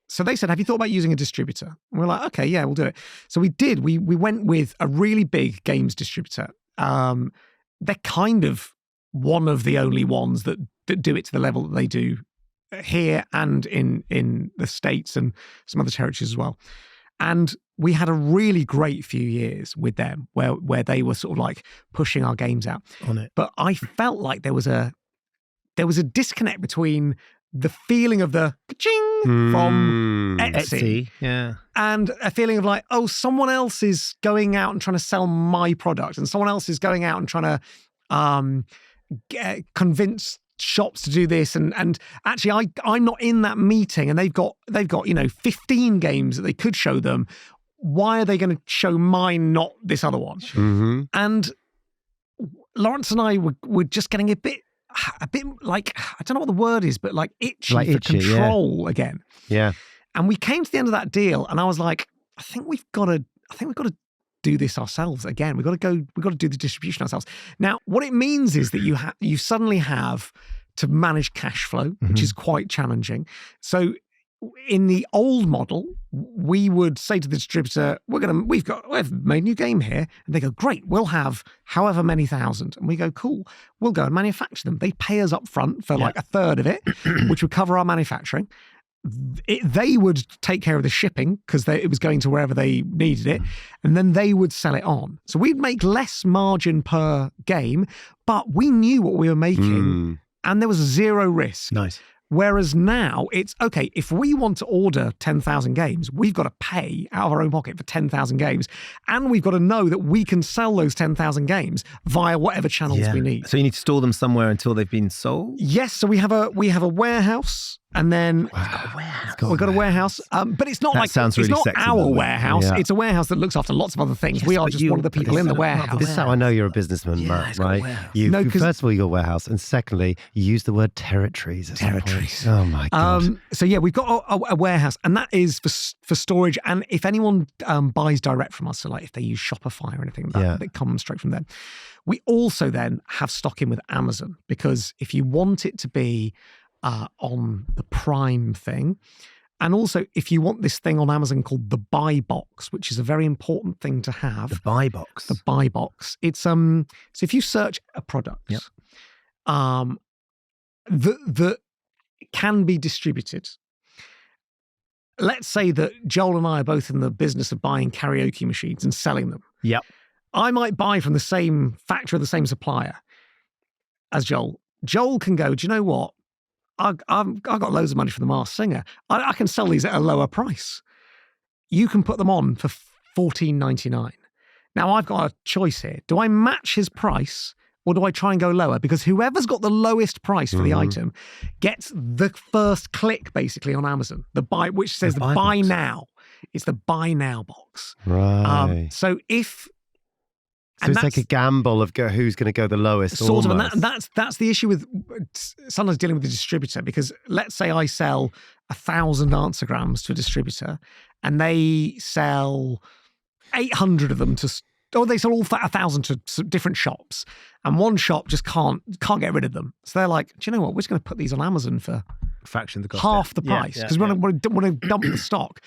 [SPEAKER 4] So they said, have you thought about using a distributor? And we're like, okay, yeah, we'll do it. So we did. We went with a really big games distributor. They're kind of one of the only ones that do it to the level that they do here and in the States and some other territories as well. And we had a really great few years with them where they were sort of like pushing our games out
[SPEAKER 3] On it.
[SPEAKER 4] But I felt like there was a disconnect between the feeling of the ka-ching from Etsy
[SPEAKER 3] Yeah.
[SPEAKER 4] and a feeling of like, oh, someone else is going out and trying to sell my product and someone else is going out and trying to convince shops to do this and actually I'm not in that meeting and they've got 15 games that they could show them. Why are they going to show mine, not this other one?
[SPEAKER 1] Mm-hmm.
[SPEAKER 4] And Lawrence and I were just getting a bit like, I don't know what the word is, but like itchy
[SPEAKER 1] Like
[SPEAKER 4] for
[SPEAKER 1] itchy,
[SPEAKER 4] control again.
[SPEAKER 1] Yeah.
[SPEAKER 4] And we came to the end of that deal and I was like, I think we've got to do this ourselves again. We've got to do the distribution ourselves. Now, what it means is that you suddenly have to manage cash flow, which is quite challenging. So in the old model, we would say to the distributor, we've made a new game here. And they go, great, we'll have however many thousand. And we go, cool, we'll go and manufacture them. They pay us up front for like a third of it, which would cover our manufacturing. They would take care of the shipping because it was going to wherever they needed it. And then they would sell it on. So we'd make less margin per game, but we knew what we were making and there was zero risk.
[SPEAKER 3] Nice.
[SPEAKER 4] Whereas now it's, okay, if we want to order 10,000 games, we've got to pay out of our own pocket for 10,000 games. And we've got to know that we can sell those 10,000 games via whatever channels we need.
[SPEAKER 3] So you need to store them somewhere until they've been sold?
[SPEAKER 4] Yes. So we have a warehouse and then we've got a warehouse. But it's not
[SPEAKER 3] That
[SPEAKER 4] like,
[SPEAKER 3] sounds
[SPEAKER 4] it's
[SPEAKER 3] really
[SPEAKER 4] not
[SPEAKER 3] sexy, by
[SPEAKER 4] our
[SPEAKER 3] the way.
[SPEAKER 4] warehouse.
[SPEAKER 1] Yeah.
[SPEAKER 4] It's a warehouse that looks after lots of other things.
[SPEAKER 3] Yes,
[SPEAKER 4] we are
[SPEAKER 3] but
[SPEAKER 4] just one of the people in the warehouse.
[SPEAKER 1] This is how I know you're a businessman, Matt,
[SPEAKER 3] it's got a
[SPEAKER 1] right?
[SPEAKER 3] warehouse.
[SPEAKER 4] No, 'cause-
[SPEAKER 1] First of all, you got warehouse, and secondly, you use the word territories. At some point.
[SPEAKER 3] Territories.
[SPEAKER 1] Oh my god.
[SPEAKER 4] So yeah, we've got a warehouse, and that is for storage. And if anyone buys direct from us, so like if they use Shopify or anything, that comes straight from them. We also then have stock in with Amazon because if you want it to be on the Prime thing, and also if you want this thing on Amazon called the Buy Box, which is a very important thing to have.
[SPEAKER 3] The buy box.
[SPEAKER 4] The Buy Box. It's so if you search a product, that can be distributed. Let's say that Joel and I are both in the business of buying karaoke machines and selling them.
[SPEAKER 3] Yep.
[SPEAKER 4] I might buy from the same factory, the same supplier as Joel. Joel can go, do you know what? I've got loads of money for the Masked Singer. I can sell these at a lower price. You can put them on for $14.99. Now, I've got a choice here. Do I match his price or do I try and go lower? Because whoever's got the lowest price for the item gets the first click, basically, on Amazon, which says the buy now. It's the buy now box.
[SPEAKER 1] Right.
[SPEAKER 4] So if...
[SPEAKER 1] So it's like a gamble of who's going to go the lowest.
[SPEAKER 4] Sort of,
[SPEAKER 1] almost.
[SPEAKER 4] and that's the issue with sometimes dealing with the distributor, because let's say I sell 1,000 answergrams to a distributor and they sell 800 of them they sell all 1,000 to different shops, and one shop just can't get rid of them. So they're like, do you know what? We're just going to put these on Amazon for
[SPEAKER 3] Fraction of the cost.
[SPEAKER 4] half the price because we want to dump the stock.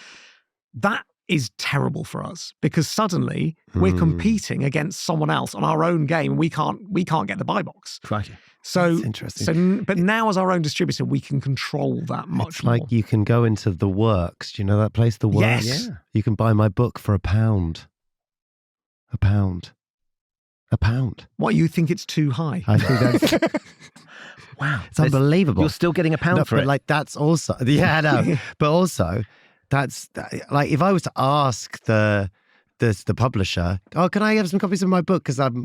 [SPEAKER 4] That is terrible for us because suddenly we're competing against someone else on our own game. We can't get the buy box.
[SPEAKER 3] Crikey.
[SPEAKER 4] So
[SPEAKER 1] That's interesting.
[SPEAKER 4] but now as our own distributor, we can control that much
[SPEAKER 1] It's
[SPEAKER 4] more.
[SPEAKER 1] like you can go into the Works. Do you know that place, the Works?
[SPEAKER 4] Yes.
[SPEAKER 3] Yeah.
[SPEAKER 1] You can buy my book for £1. £1.
[SPEAKER 4] What, you think it's too high?
[SPEAKER 1] I think that's
[SPEAKER 3] Wow.
[SPEAKER 1] it's unbelievable.
[SPEAKER 3] You're still getting £1 for
[SPEAKER 1] but
[SPEAKER 3] it.
[SPEAKER 1] like that's also but also that's like if I was to ask the publisher, oh, can I have some copies of my book? Because I'm,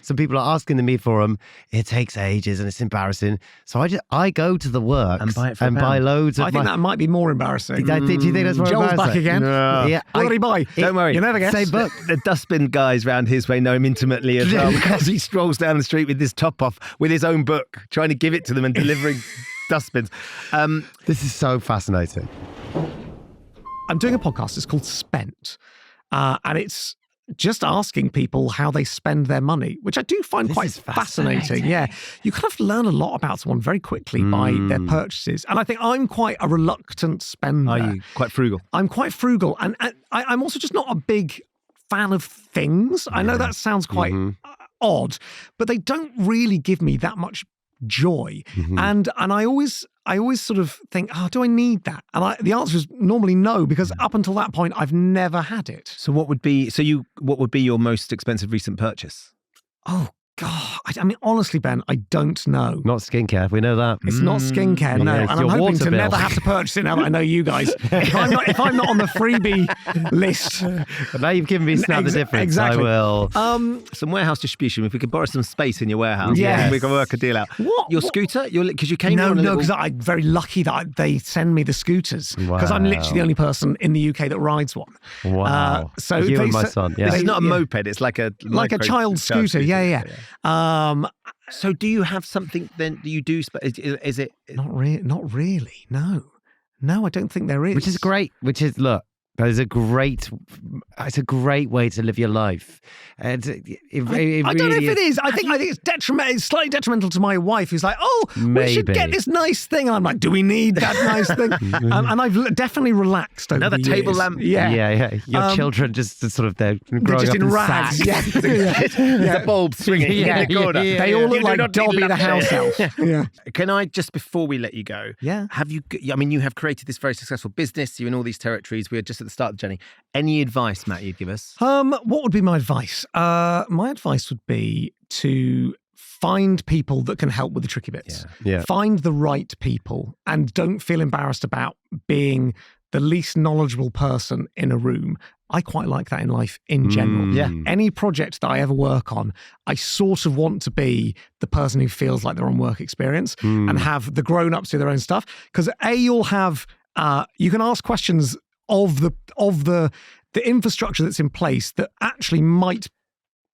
[SPEAKER 1] some people are asking me for them. It takes ages and it's embarrassing. So I go to the Works
[SPEAKER 3] And buy it for
[SPEAKER 1] buy
[SPEAKER 3] £1.
[SPEAKER 1] loads of.
[SPEAKER 4] I think that might be more embarrassing.
[SPEAKER 1] Do you think that's more
[SPEAKER 4] Joel's
[SPEAKER 1] embarrassing?
[SPEAKER 4] back again.
[SPEAKER 3] No.
[SPEAKER 1] Yeah,
[SPEAKER 4] What did he buy?
[SPEAKER 3] Don't worry.
[SPEAKER 4] You never guess.
[SPEAKER 1] Same book.
[SPEAKER 3] The dustbin guys round his way know him intimately as well because he strolls down the street with his top off with his own book, trying to give it to them and delivering dustbins.
[SPEAKER 1] This is so fascinating.
[SPEAKER 4] I'm doing a podcast. It's called Spent, and it's just asking people how they spend their money, which I do find
[SPEAKER 1] This
[SPEAKER 4] quite
[SPEAKER 1] is
[SPEAKER 4] fascinating.
[SPEAKER 1] fascinating.
[SPEAKER 4] Yeah, you kind of learn a lot about someone very quickly by their purchases, and I think I'm quite a reluctant spender.
[SPEAKER 3] Are you quite frugal?
[SPEAKER 4] I'm quite frugal, and I'm also just not a big fan of things. I know that sounds quite odd, but they don't really give me that much joy. And I always sort of think, oh, do I need that? And the answer is normally no, because up until that point, I've never had it.
[SPEAKER 3] So what would be your most expensive recent purchase?
[SPEAKER 4] Oh, God. I mean, honestly, Ben, I don't know.
[SPEAKER 1] Not skincare. We know that.
[SPEAKER 4] It's not skincare, no.
[SPEAKER 1] Yeah,
[SPEAKER 4] And I'm
[SPEAKER 1] your
[SPEAKER 4] hoping
[SPEAKER 1] water
[SPEAKER 4] to
[SPEAKER 1] bill.
[SPEAKER 4] never have to purchase it now that I know you guys. If I'm not on the freebie list.
[SPEAKER 1] But now you've given me the difference.
[SPEAKER 4] Exactly.
[SPEAKER 1] I will.
[SPEAKER 3] Some warehouse distribution. If we could borrow some space in your warehouse,
[SPEAKER 4] Yes.
[SPEAKER 3] we can work a deal out. Your scooter? Because you came
[SPEAKER 4] No,
[SPEAKER 3] here on a
[SPEAKER 4] because
[SPEAKER 3] little...
[SPEAKER 4] I'm very lucky that they send me the scooters because I'm literally the only person in the UK that rides one.
[SPEAKER 1] Wow.
[SPEAKER 4] So
[SPEAKER 1] You
[SPEAKER 4] they
[SPEAKER 1] and my
[SPEAKER 4] s-
[SPEAKER 1] son. Yeah.
[SPEAKER 3] It's not a
[SPEAKER 4] yeah.
[SPEAKER 3] moped. It's like a
[SPEAKER 4] child's scooter. Yeah.
[SPEAKER 3] So do you have something then? Do you do? Is it?
[SPEAKER 4] Not really. No, I don't think there is.
[SPEAKER 1] Which is great. Look, it's a great way to live your life. And
[SPEAKER 4] I don't know if it is. I think it's detrimental. It's slightly detrimental to my wife, who's like, "Oh, we should
[SPEAKER 1] Maybe.
[SPEAKER 4] get this nice thing." And I'm like, "Do we need that nice thing?" And I've definitely relaxed over
[SPEAKER 3] Another
[SPEAKER 4] the
[SPEAKER 3] table
[SPEAKER 4] years.
[SPEAKER 3] lamp.
[SPEAKER 1] Yeah. Your children just sort of they're
[SPEAKER 4] They're
[SPEAKER 1] growing
[SPEAKER 4] just
[SPEAKER 1] up
[SPEAKER 4] in rags.
[SPEAKER 1] sacks.
[SPEAKER 3] The bulb swinging
[SPEAKER 1] Yeah,
[SPEAKER 3] in the corner.
[SPEAKER 1] yeah,
[SPEAKER 4] They all look
[SPEAKER 3] You do
[SPEAKER 4] like
[SPEAKER 3] not need
[SPEAKER 4] Dobby the
[SPEAKER 3] lamp
[SPEAKER 4] house
[SPEAKER 3] shade.
[SPEAKER 4] elf. Yeah.
[SPEAKER 3] Can I just before we let you go?
[SPEAKER 4] Yeah.
[SPEAKER 3] Have you? I mean, you have created this very successful business. You're in all these territories. We are just at the start of the journey. Any advice, Matt, you'd give us?
[SPEAKER 4] What would be my advice? My advice would be to find people that can help with the tricky bits.
[SPEAKER 1] Yeah.
[SPEAKER 4] Find the right people and don't feel embarrassed about being the least knowledgeable person in a room. I quite like that in life in general.
[SPEAKER 3] Yeah.
[SPEAKER 4] Any project that I ever work on, I sort of want to be the person who feels like they're on work experience and have the grown-ups do their own stuff. Because you'll have, you can ask questions of the infrastructure that's in place that actually might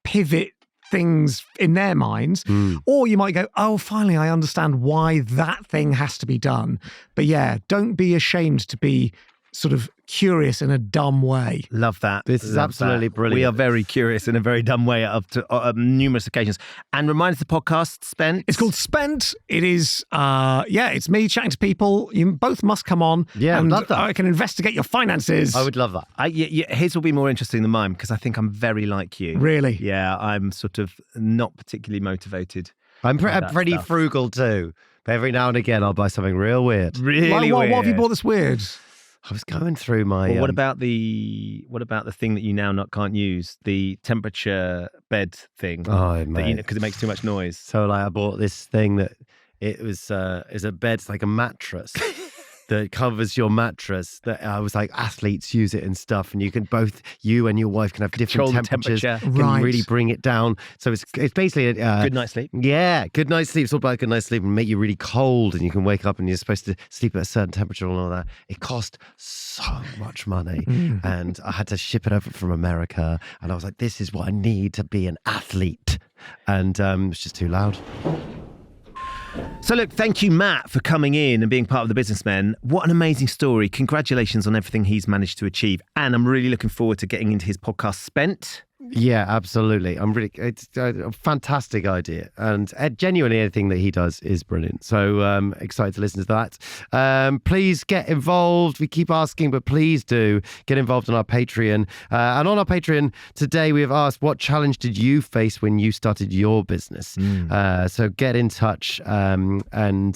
[SPEAKER 4] pivot things in their minds, or you might go, oh, finally, I understand why that thing has to be done. But yeah, don't be ashamed to be sort of curious in a dumb way.
[SPEAKER 3] Love that.
[SPEAKER 1] This is
[SPEAKER 3] Love
[SPEAKER 1] absolutely
[SPEAKER 3] that.
[SPEAKER 1] brilliant.
[SPEAKER 3] We are very curious in a very dumb way up to numerous occasions. And remind us the podcast, Spent.
[SPEAKER 4] It's called Spent. It is, it's me chatting to people. You both must come on.
[SPEAKER 1] Yeah,
[SPEAKER 4] and
[SPEAKER 1] love that.
[SPEAKER 4] I can investigate your finances.
[SPEAKER 1] I would love that.
[SPEAKER 3] His will be more interesting than mine because I think I'm very like you.
[SPEAKER 4] Really?
[SPEAKER 3] Yeah, I'm sort of not particularly motivated.
[SPEAKER 1] I'm
[SPEAKER 3] by that
[SPEAKER 1] pretty
[SPEAKER 3] stuff.
[SPEAKER 1] frugal too. But every now and again, I'll buy something real weird.
[SPEAKER 3] Really
[SPEAKER 4] What
[SPEAKER 3] weird.
[SPEAKER 4] have you bought that's weird?
[SPEAKER 1] I was going through my.
[SPEAKER 3] Well, what about the thing that you now can't use, the temperature bed thing?
[SPEAKER 1] Oh, mate.
[SPEAKER 3] Because it makes too much noise.
[SPEAKER 1] So like I bought this thing that it was is a bed, it's like a mattress that covers your mattress. That I was like, athletes use it and stuff, and you and your wife can have
[SPEAKER 3] Control
[SPEAKER 1] different
[SPEAKER 3] the
[SPEAKER 1] temperatures,
[SPEAKER 3] temperature.
[SPEAKER 1] can
[SPEAKER 4] Right.
[SPEAKER 1] really bring it down. So it's basically a
[SPEAKER 3] Good night's sleep.
[SPEAKER 1] Yeah, good night's sleep. It's all about good night's sleep and make you really cold, and you can wake up and you're supposed to sleep at a certain temperature and all that. It cost so much money, and I had to ship it over from America. And I was like, this is what I need to be an athlete, and it's just too loud.
[SPEAKER 3] So look, thank you, Matt, for coming in and being part of the Businessmen. What an amazing story. Congratulations on everything he's managed to achieve. And I'm really looking forward to getting into his podcast, Spent.
[SPEAKER 1] Yeah, absolutely. It's a fantastic idea. And genuinely anything that he does is brilliant. So excited to listen to that. Please get involved. We keep asking, but please do get involved on our Patreon. And on our Patreon today, we have asked, what challenge did you face when you started your business? So get in touch and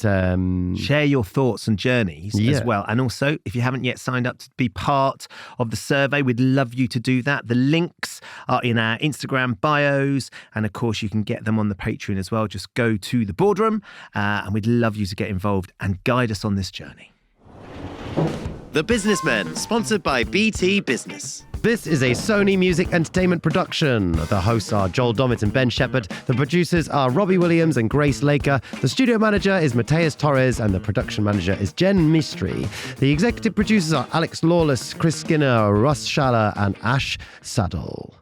[SPEAKER 3] share your thoughts and journeys as well. And also, if you haven't yet signed up to be part of the survey, we'd love you to do that. The links are in our Instagram bios, and of course you can get them on the Patreon as well. Just go to the Boardroom, and we'd love you to get involved and guide us on this journey.
[SPEAKER 2] The Businessmen, sponsored by BT Business.
[SPEAKER 1] This is a Sony Music Entertainment production. The hosts are Joel Dommett and Ben Shepherd. The producers are Robbie Williams and Grace Laker. The studio manager is Mateus Torres, and the production manager is Jen Mistry. The executive producers are Alex Lawless, Chris Skinner, Russ Schaller, and Ash Saddle.